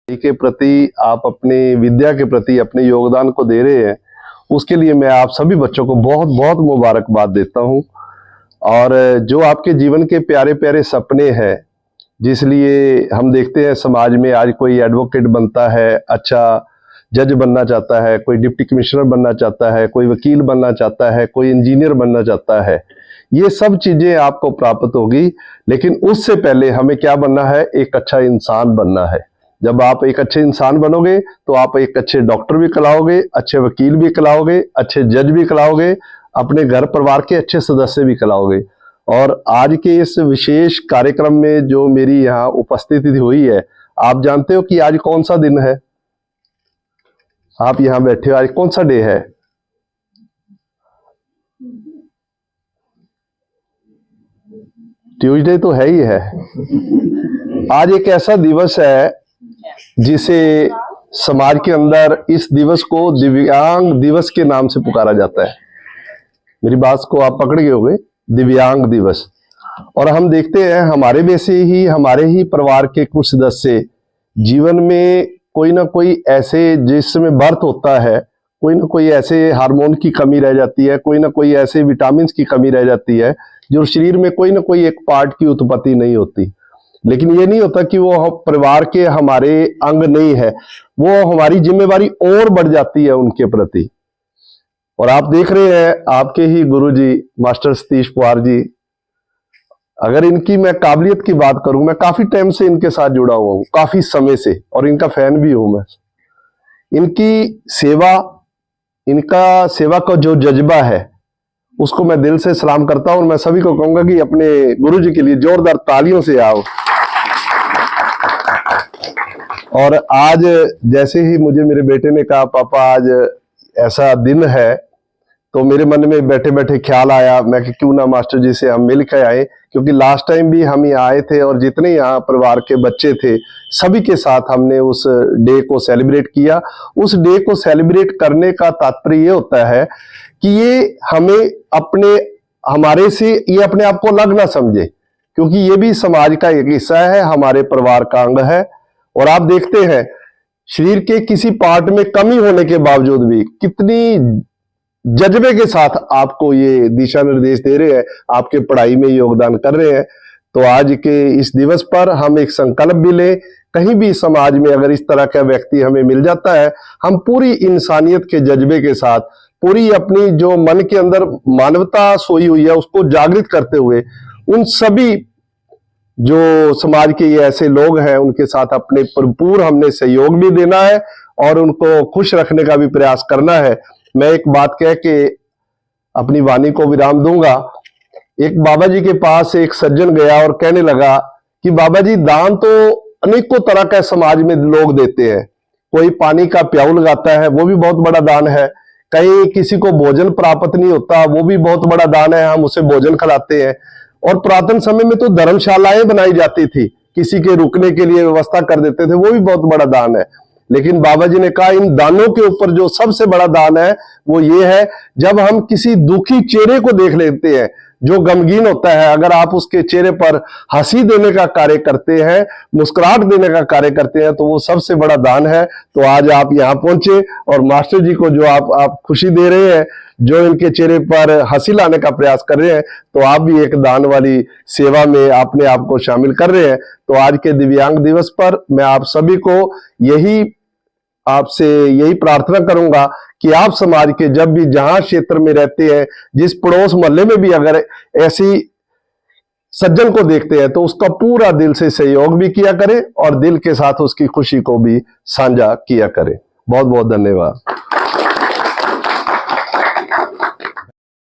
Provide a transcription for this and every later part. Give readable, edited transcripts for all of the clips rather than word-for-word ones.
के प्रति, आप अपनी विद्या के प्रति अपने योगदान को दे रहे हैं, उसके लिए मैं आप सभी बच्चों को बहुत बहुत मुबारकबाद देता हूं। और जो आपके जीवन के प्यारे प्यारे सपने हैं, जिसलिए हम देखते हैं समाज में आज कोई एडवोकेट बनता है, अच्छा जज बनना चाहता है, कोई डिप्टी कमिश्नर बनना चाहता है, कोई वकील बनना चाहता है, कोई इंजीनियर बनना चाहता है, ये सब चीजें आपको प्राप्त होगी। लेकिन उससे पहले हमें क्या बनना है? एक अच्छा इंसान बनना है। जब आप एक अच्छे इंसान बनोगे तो आप एक अच्छे डॉक्टर भी कहलाओगे, अच्छे वकील भी कहलाओगे, अच्छे जज भी कहलाओगे, अपने घर परिवार के अच्छे सदस्य भी कहलाओगे। और आज के इस विशेष कार्यक्रम में जो मेरी यहाँ उपस्थिति हुई है, आप जानते हो कि आज कौन सा दिन है? आप यहाँ बैठे हो, आज कौन सा डे है? ट्यूसडे तो है ही है। आज एक ऐसा दिवस है जिसे समाज के अंदर इस दिवस को दिव्यांग दिवस के नाम से पुकारा जाता है। मेरी बात को आप पकड़ गए होंगे, दिव्यांग दिवस। और हम देखते हैं हमारे हमारे ही परिवार के कुछ सदस्य जीवन में कोई ना कोई ऐसे, जिसमें बर्थ होता है, कोई ना कोई ऐसे हार्मोन की कमी रह जाती है, कोई ना कोई ऐसे विटामिन की कमी रह जाती है, जो शरीर में कोई ना कोई एक पार्ट की उत्पत्ति नहीं होती। लेकिन ये नहीं होता कि वो परिवार के हमारे अंग नहीं है, वो हमारी जिम्मेवारी और बढ़ जाती है उनके प्रति। और आप देख रहे हैं आपके ही गुरुजी मास्टर सतीश पवार जी, अगर इनकी मैं काबिलियत की बात करूं, मैं काफी टाइम से इनके साथ जुड़ा हुआ हूं, काफी समय से, और इनका फैन भी हूं मैं। इनकी सेवा, इनका सेवा का जो जज्बा है, उसको मैं दिल से सलाम करता हूं। और मैं सभी को कहूंगा कि अपने गुरुजी के लिए जोरदार तालियों से आओ। और आज जैसे ही मुझे मेरे बेटे ने कहा पापा आज ऐसा दिन है, तो मेरे मन में बैठे बैठे ख्याल आया, मैं कि क्यों ना मास्टर जी से हम मिल के आए। क्योंकि लास्ट टाइम भी हम यहाँ आए थे और जितने यहाँ परिवार के बच्चे थे सभी के साथ हमने उस डे को सेलिब्रेट किया। उस डे को सेलिब्रेट करने का तात्पर्य ये होता है कि ये हमें हमारे से ये अपने आप को अलग ना समझे, क्योंकि ये भी समाज का एक हिस्सा है, हमारे परिवार का अंग है। और आप देखते हैं शरीर के किसी पार्ट में कमी होने के बावजूद भी कितनी जज्बे के साथ आपको ये दिशा निर्देश दे रहे हैं, आपके पढ़ाई में योगदान कर रहे हैं। तो आज के इस दिवस पर हम एक संकल्प भी लें, कहीं भी समाज में अगर इस तरह का व्यक्ति हमें मिल जाता है, हम पूरी इंसानियत के जज्बे के साथ, पूरी अपनी जो मन के अंदर मानवता सोई हुई है उसको जागृत करते हुए, उन सभी जो समाज के ये ऐसे लोग हैं उनके साथ अपने भरपूर हमने सहयोग भी देना है और उनको खुश रखने का भी प्रयास करना है। मैं एक बात कह के अपनी वाणी को विराम दूंगा। एक बाबा जी के पास एक सज्जन गया और कहने लगा कि बाबा जी, दान तो अनेकों तरह का समाज में लोग देते हैं। कोई पानी का प्याऊ लगाता है, वो भी बहुत बड़ा दान है। कहीं किसी को भोजन प्राप्त नहीं होता, वो भी बहुत बड़ा दान है, हम उसे भोजन खिलाते हैं। और पुरातन समय में तो धर्मशालाएं बनाई जाती थी, किसी के रुकने के लिए व्यवस्था कर देते थे, वो भी बहुत बड़ा दान है। लेकिन बाबा जी ने कहा इन दानों के ऊपर जो सबसे बड़ा दान है वो ये है, जब हम किसी दुखी चेहरे को देख लेते हैं जो गमगीन होता है, अगर आप उसके चेहरे पर हंसी देने का कार्य करते हैं, मुस्कुराहट देने का कार्य करते हैं, तो वो सबसे बड़ा दान है। तो आज आप यहाँ पहुंचे और मास्टर जी को जो आप खुशी दे रहे हैं, जो इनके चेहरे पर हंसी लाने का प्रयास कर रहे हैं, तो आप भी एक दान वाली सेवा में अपने आप को शामिल कर रहे हैं। तो आज के दिव्यांग दिवस पर मैं आप सभी को आपसे यही प्रार्थना करूंगा कि आप समाज के जब भी जहां क्षेत्र में रहते हैं, जिस पड़ोस मोहल्ले में भी अगर ऐसी सज्जन को देखते हैं, तो उसका पूरा दिल से सहयोग भी किया करें और दिल के साथ उसकी खुशी को भी साझा किया करें। बहुत बहुत धन्यवाद।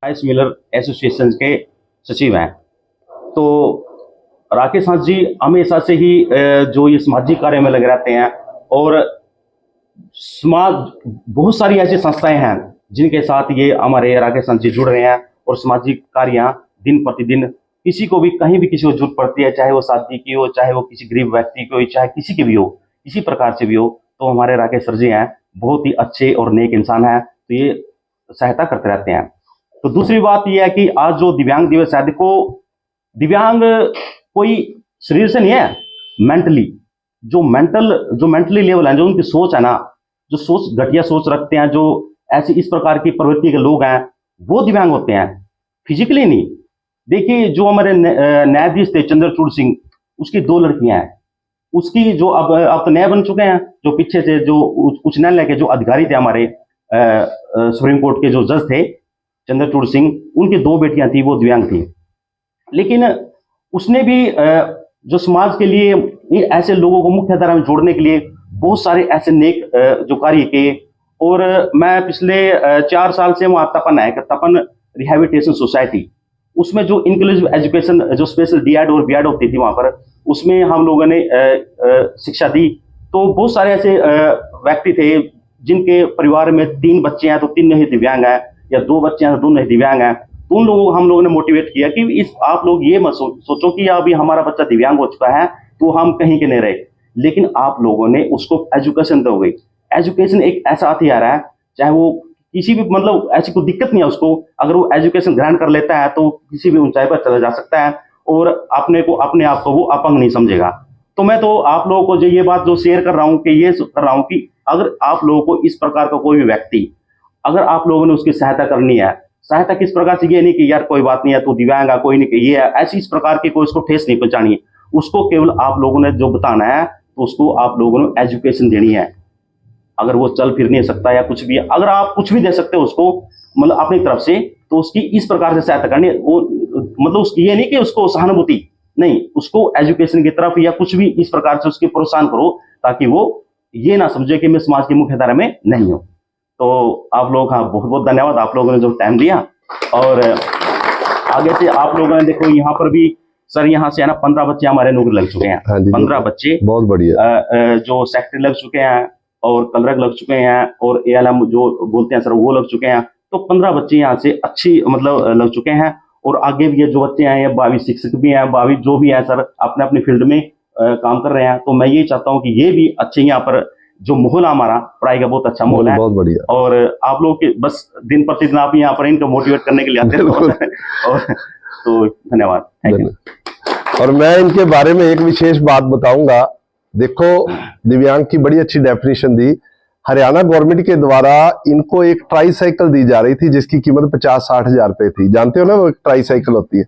राइस मिलर एसोसिएशन के सचिव हैं। तो राकेश नाथ जी हमेशा से ही जो ये सामाजिक कार्य में लगे रहते हैं और समाज बहुत सारी ऐसी संस्थाएं हैं जिनके साथ ये हमारे राकेश नाथ जी जुड़ रहे हैं और सामाजिक कार्य दिन प्रतिदिन किसी को भी कहीं भी किसी को जरूरत पड़ती है, चाहे वो शादी की हो, चाहे वो किसी गरीब व्यक्ति की हो, चाहे किसी की भी हो, किसी प्रकार से भी हो, तो हमारे राकेश सर जी हैं बहुत ही अच्छे और नेक इंसान हैं, तो ये सहायता करते रहते हैं। तो दूसरी बात यह है कि आज जो दिव्यांग दिवस है, देखो दिव्यांग कोई शरीर से नहीं है, मेंटली जो मेंटली लेवल है, जो उनकी सोच है ना, जो सोच घटिया सोच रखते हैं, जो ऐसी इस प्रकार की प्रवृत्ति के लोग हैं, वो दिव्यांग होते हैं, फिजिकली नहीं। देखिए जो हमारे न्यायाधीश थे चंद्रचूड़ सिंह, उसकी 2 लड़कियां हैं, उसकी जो अब तो नए बन चुके हैं, जो पीछे से जो उच्च न्यायालय के जो अधिकारी थे हमारे, सुप्रीम कोर्ट के जो जज थे चंद्रचूड़ सिंह, उनकी 2 बेटियां थी, वो दिव्यांग थी। लेकिन उसने भी जो समाज के लिए ऐसे लोगों को मुख्य धारा में जोड़ने के लिए बहुत सारे ऐसे नेक जो कार्य किए। और मैं पिछले 4 साल से वहाँ तपन है, तपन रिहेबिलिटेशन सोसाइटी, उसमें जो इंक्लूसिव एजुकेशन, जो स्पेशल डीएड और बीएड होती थी वहाँ पर, उसमें हम लोगों ने शिक्षा दी। तो बहुत सारे ऐसे व्यक्ति थे जिनके परिवार में 3 बच्चे हैं तो 3 नहीं दिव्यांग हैं, या 2 बच्चे हैं तो 2 नहीं दिव्यांग हैं। तो उन लोगों को हम लोगों ने मोटिवेट किया कि आप लोग ये मत सोचो कि अभी हमारा बच्चा दिव्यांग हो चुका है तो हम कहीं के नहीं रहे, लेकिन आप लोगों ने उसको एजुकेशन दोगे। एजुकेशन एक ऐसा हथियार है, चाहे वो किसी भी मतलब ऐसी कोई दिक्कत नहीं है उसको, अगर वो एजुकेशन ग्रहण कर लेता है तो किसी भी ऊंचाई पर चला जा सकता है और अपने आप को वो अपंग नहीं समझेगा। तो मैं तो आप लोगों को जो ये बात जो शेयर कर रहा हूँ कि ये कर रहा हूँ कि अगर आप लोगों को इस प्रकार का कोई भी व्यक्ति, अगर आप लोगों ने उसकी सहायता करनी है, सहायता किस प्रकार से, ये नहीं कि यार कोई बात नहीं है, तू दिव्यांग है, कोई नहीं कि ये है, ऐसी इस प्रकार की कोई उसको ठेस नहीं पहुंचानी है। उसको केवल आप लोगों ने जो बताना है, तो उसको आप लोगों ने एजुकेशन देनी है। अगर वो चल फिर नहीं सकता या कुछ भी, अगर आप कुछ भी दे सकते हो उसको मतलब अपनी तरफ से, तो उसकी इस प्रकार से सहायता करनी है। वो मतलब उसकी ये नहीं कि उसको सहानुभूति नहीं, उसको एजुकेशन की तरफ या कुछ भी इस प्रकार से उसकी प्रोत्साहन करो, ताकि वो ये ना समझे कि मैं समाज की मुख्य धारा में नहीं हूँ। तो आप लोग, हाँ, बहुत बहुत धन्यवाद, आप लोगों ने जो टाइम दिया। और आगे से आप लोगों ने देखो यहाँ पर भी सर, यहाँ से है ना 15 बच्चे हमारे नौकरी लग चुके हैं। हाँ जी, 15 बच्चे बहुत बढ़िया। जो सेक्रेटरी लग चुके हैं और कलरक लग चुके हैं और एएलएम जो बोलते हैं सर वो लग चुके हैं। तो 15 बच्चे यहाँ से अच्छी मतलब लग चुके हैं। और आगे भी ये जो बच्चे हैं, ये 22 शिक्षक भी हैं, 22 जो भी हैं सर अपने अपनी फील्ड में काम कर रहे हैं। तो मैं ये चाहता हूँ कि ये भी अच्छे यहाँ पर जो माहौल हमारा पढ़ाई का बहुत अच्छा माहौल है, बहुत बढ़िया। और आप लोग के बस दिन प्रतिदिन आप यहाँ पर इनको मोटिवेट करने के लिए आते हो। और तो धन्यवाद, थैंक यू। और मैं इनके बारे में एक विशेष बात बताऊंगा। देखो, दिव्यांग की बड़ी अच्छी डेफिनेशन दी। हरियाणा गवर्नमेंट के द्वारा इनको एक ट्राईसाइकिल दी जा रही थी जिसकी कीमत 50-60 हजार रुपए थी। जानते हो ना, वो एक ट्राईसाइकिल होती है।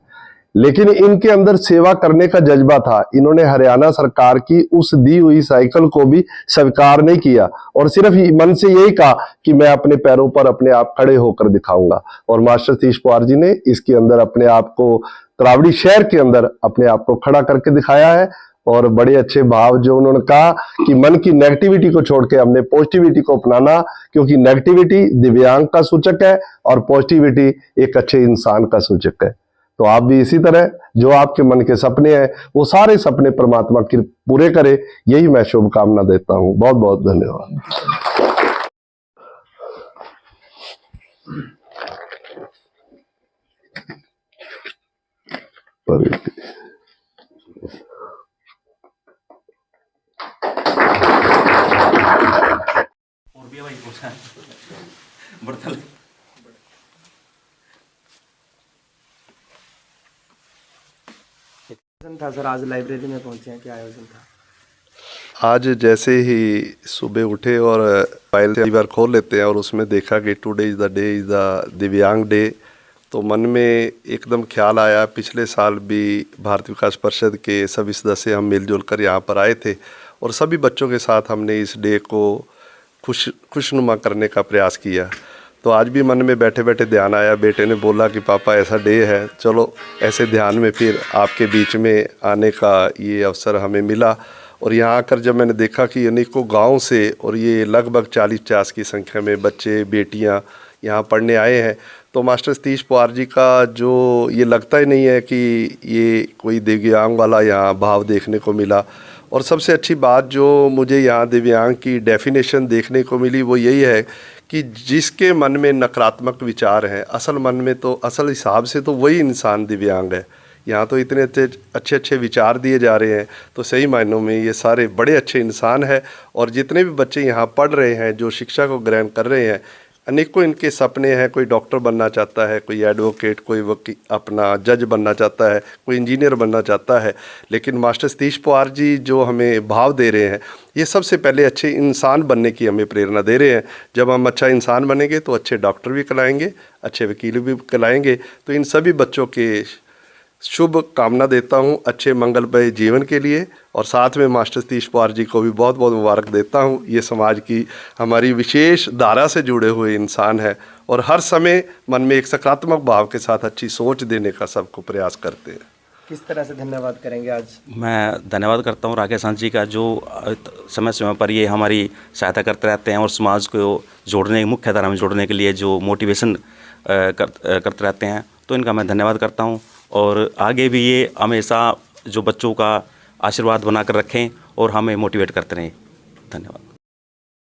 लेकिन इनके अंदर सेवा करने का जज्बा था। इन्होंने हरियाणा सरकार की उस दी हुई साइकिल को भी स्वीकार नहीं किया और सिर्फ मन से यही कहा कि मैं अपने पैरों पर अपने आप खड़े होकर दिखाऊंगा। और मास्टर सतीश पवार जी ने इसके अंदर अपने आप को तरावड़ी शहर के अंदर अपने आप को खड़ा करके दिखाया है। और बड़े अच्छे भाव जो उन्होंने कहा कि मन की नेगेटिविटी को छोड़ के हमने पॉजिटिविटी को अपनाना, क्योंकि नेगेटिविटी दिव्यांग का सूचक है और पॉजिटिविटी एक अच्छे इंसान का सूचक है। तो आप भी इसी तरह जो आपके मन के सपने हैं वो सारे सपने परमात्मा की पूरे करे, यही मैं शुभकामना देता हूं। बहुत बहुत धन्यवाद। और भी भाई पूछा बर्तन था सर, आज लाइब्रेरी में पहुंचे हैं, क्या आयोजन था? आज जैसे ही सुबह उठे और मोबाइल कई बार खोल लेते हैं और उसमें देखा कि today is the day, is the दिव्यांग डे, तो मन में एकदम ख्याल आया। पिछले साल भी भारतीय विकास परिषद के सभी सदस्य हम मिलजुल कर यहाँ पर आए थे और सभी बच्चों के साथ हमने इस डे को खुशनुमा करने का प्रयास किया। तो आज भी मन में बैठे बैठे ध्यान आया। बेटे ने बोला कि पापा ऐसा डे है, चलो ऐसे ध्यान में फिर आपके बीच में आने का ये अवसर हमें मिला। और यहाँ आकर जब मैंने देखा कि अनेकों गाँव से और ये लगभग 40-50 की संख्या में बच्चे बेटियाँ यहाँ पढ़ने आए हैं, तो मास्टर सतीश पवार जी का जो ये लगता ही नहीं है कि ये कोई दिव्यांग वाला यहाँ भाव देखने को मिला। और सबसे अच्छी बात जो मुझे यहाँ दिव्यांग की डेफिनेशन देखने को मिली वो यही है कि जिसके मन में नकारात्मक विचार हैं, असल मन में तो असल हिसाब से तो वही इंसान दिव्यांग है। यहाँ तो इतने अच्छे विचार दिए जा रहे हैं, तो सही मायनों में ये सारे बड़े अच्छे इंसान हैं। और जितने भी बच्चे यहाँ पढ़ रहे हैं, जो शिक्षा को ग्रहण कर रहे हैं, अनेकों इनके सपने हैं। कोई डॉक्टर बनना चाहता है, कोई एडवोकेट, कोई अपना जज बनना चाहता है, कोई इंजीनियर बनना चाहता है। लेकिन मास्टर सतीश पवार जी जो हमें भाव दे रहे हैं, ये सबसे पहले अच्छे इंसान बनने की हमें प्रेरणा दे रहे हैं। जब हम अच्छा इंसान बनेंगे तो अच्छे डॉक्टर भी कहलाएंगे, अच्छे वकील भी कहलाएंगे। तो इन सभी बच्चों के शुभ कामना देता हूं अच्छे मंगलमय जीवन के लिए, और साथ में मास्टर सतीश पवार जी को भी बहुत बहुत मुबारक देता हूं। ये समाज की हमारी विशेष धारा से जुड़े हुए इंसान है और हर समय मन में एक सकारात्मक भाव के साथ अच्छी सोच देने का सबको प्रयास करते हैं। किस तरह से धन्यवाद करेंगे आज? मैं धन्यवाद करता हूँ राकेश सांझ जी का, जो समय समय पर ये हमारी सहायता करते रहते हैं और समाज को जोड़ने, मुख्य धारा में जोड़ने के लिए जो मोटिवेशन करते रहते हैं। तो इनका मैं धन्यवाद करता हूँ और आगे भी ये हमेशा जो बच्चों का आशीर्वाद बनाकर रखें और हमें मोटिवेट करते रहें। धन्यवाद।